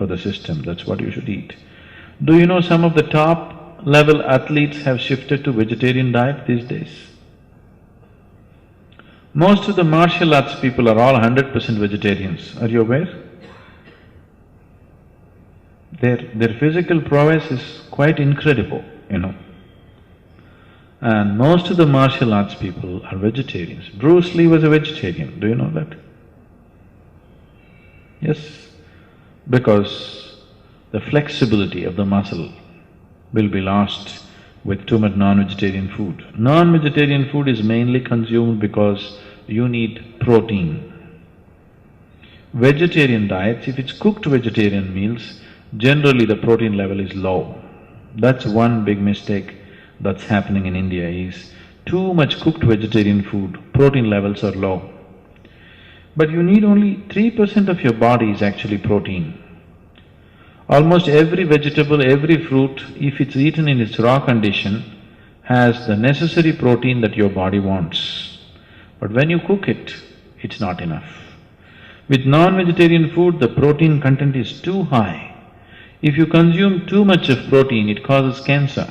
for the system, that's what you should eat. Do you know some of the top level athletes have shifted to vegetarian diet these days? Most of the martial arts people are all 100% vegetarians, are you aware? Their physical prowess is quite incredible, you know. And most of the martial arts people are vegetarians. Bruce Lee was a vegetarian, do you know that? Yes, because the flexibility of the muscle will be lost with too much non-vegetarian food. Non-vegetarian food is mainly consumed because you need protein. Vegetarian diets, if it's cooked vegetarian meals, generally the protein level is low. That's one big mistake that's happening in India is too much cooked vegetarian food, protein levels are low. But you need only 3% of your body is actually protein. Almost every vegetable, every fruit, if it's eaten in its raw condition, has the necessary protein that your body wants. But when you cook it, it's not enough. With non-vegetarian food, the protein content is too high. If you consume too much of protein, it causes cancer.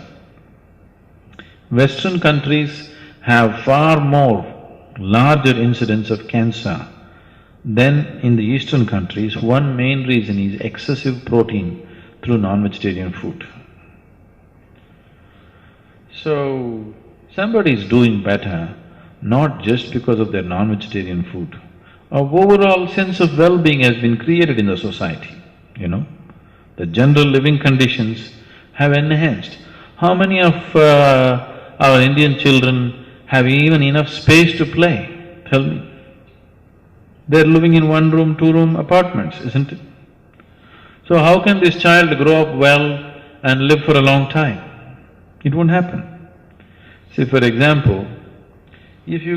Western countries have far more larger incidence of cancer than in the eastern countries. One main reason is excessive protein through non-vegetarian food. So, somebody is doing better not just because of their non-vegetarian food. Our overall sense of well-being has been created in the society, you know. The general living conditions have enhanced. How many of our Indian children have even enough space to play? Tell me. They're living in one-room, two-room apartments, isn't it? So how can this child grow up well and live for a long time? It won't happen. See, for example, if you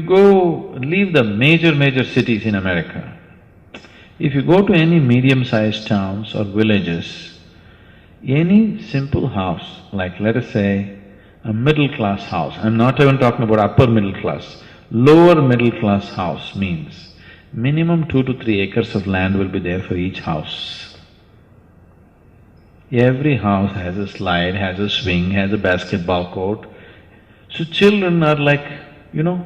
leave the major cities in America, if you go to any medium-sized towns or villages, any simple house, like let us say a middle-class house, I'm not even talking about upper middle class, lower middle-class house means minimum 2 to 3 acres of land will be there for each house. Every house has a slide, has a swing, has a basketball court. So children are like, you know,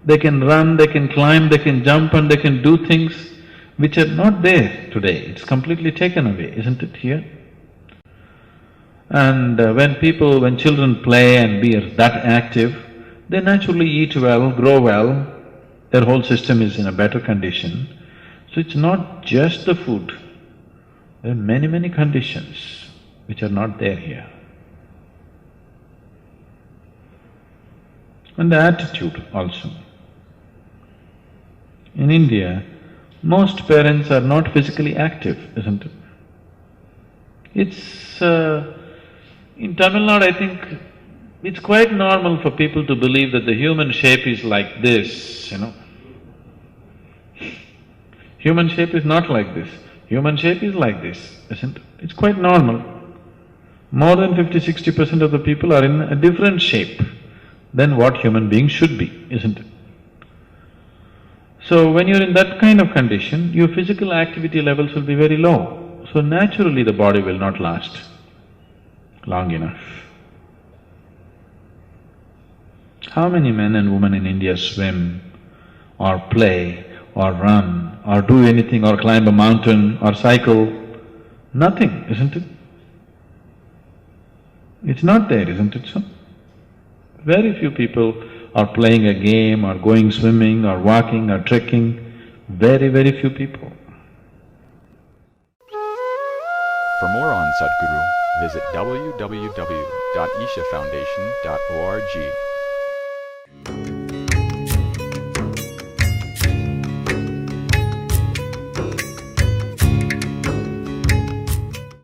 they can run, they can climb, they can jump and they can do things which are not there today. It's completely taken away, isn't it here? And when children play and be that active, they naturally eat well, grow well, their whole system is in a better condition. So it's not just the food, there are many conditions which are not there here. And the attitude also. In India, most parents are not physically active, isn't it? It's… in Tamil Nadu, I think it's quite normal for people to believe that the human shape is like this, you know. Human shape is not like this, human shape is like this, isn't it? It's quite normal. More than 50–60% of the people are in a different shape than what human beings should be, isn't it? So when you're in that kind of condition, your physical activity levels will be very low. So naturally the body will not last long enough. How many men and women in India swim or play or run or do anything or climb a mountain or cycle? Nothing, isn't it? It's not there, isn't it so? Very few people are playing a game or going swimming or walking or trekking, very few people. For more on Sadhguru, visit www.ishafoundation.org.